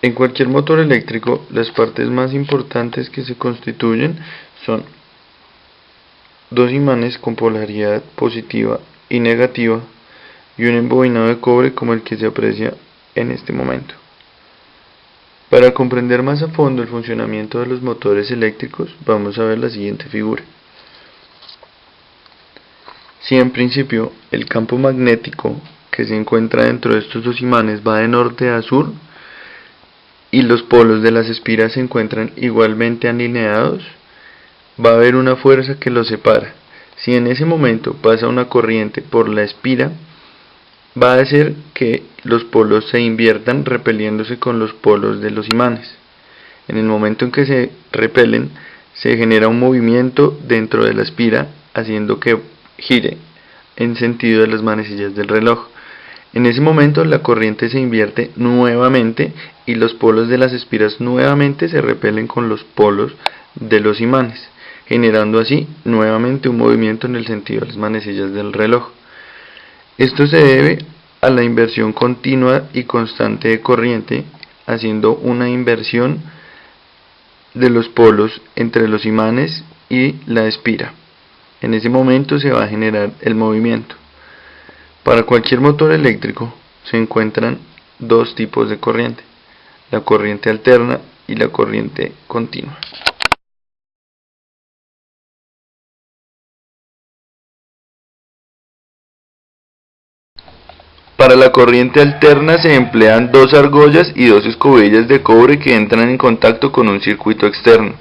En cualquier motor eléctrico, las partes más importantes que se constituyen son dos imanes con polaridad positiva y negativa y un embobinado de cobre como el que se aprecia en este momento. Para comprender más a fondo el funcionamiento de los motores eléctricos, vamos a ver la siguiente figura. Si en principio el campo magnético que se encuentra dentro de estos dos imanes va de norte a sur y los polos de las espiras se encuentran igualmente alineados, va a haber una fuerza que los separa. Si en ese momento pasa una corriente por la espira, va a hacer que los polos se inviertan repeliéndose con los polos de los imanes. En el momento en que se repelen, se genera un movimiento dentro de la espira, haciendo que gire en sentido de las manecillas del reloj. En ese momento la corriente se invierte nuevamente y los polos de las espiras nuevamente se repelen con los polos de los imanes, generando así nuevamente un movimiento en el sentido de las manecillas del reloj. Esto se debe a la inversión continua y constante de corriente, haciendo una inversión de los polos entre los imanes y la espira. En ese momento se va a generar el movimiento. Para cualquier motor eléctrico se encuentran dos tipos de corriente: la corriente alterna y la corriente continua. Para la corriente alterna se emplean dos argollas y dos escobillas de cobre que entran en contacto con un circuito externo.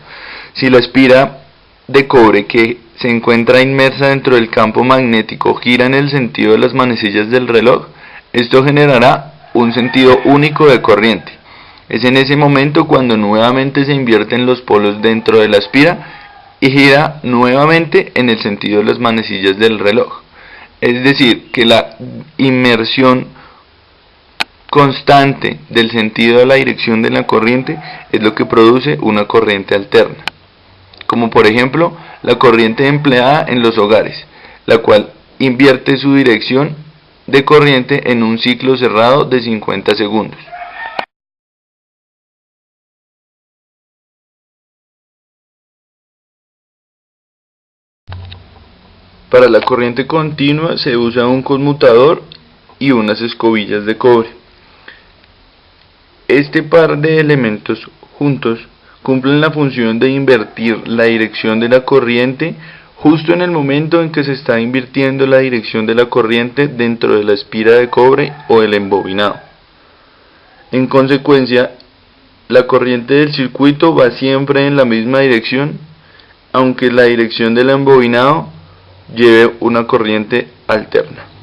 Si la espira de cobre que se encuentra inmersa dentro del campo magnético gira en el sentido de las manecillas del reloj, esto generará un sentido único de corriente. Es en ese momento cuando nuevamente se invierten los polos dentro de la espira y gira nuevamente en el sentido de las manecillas del reloj. Es decir, que la inmersión constante del sentido de la dirección de la corriente es lo que produce una corriente alterna, como por ejemplo la corriente empleada en los hogares, la cual invierte su dirección de corriente en un ciclo cerrado de 50 segundos. Para la corriente continua se usa un conmutador y unas escobillas de cobre. Este par de elementos juntos cumplen la función de invertir la dirección de la corriente justo en el momento en que se está invirtiendo la dirección de la corriente dentro de la espira de cobre o el embobinado. En consecuencia, la corriente del circuito va siempre en la misma dirección, aunque la dirección del embobinado lleve una corriente alterna.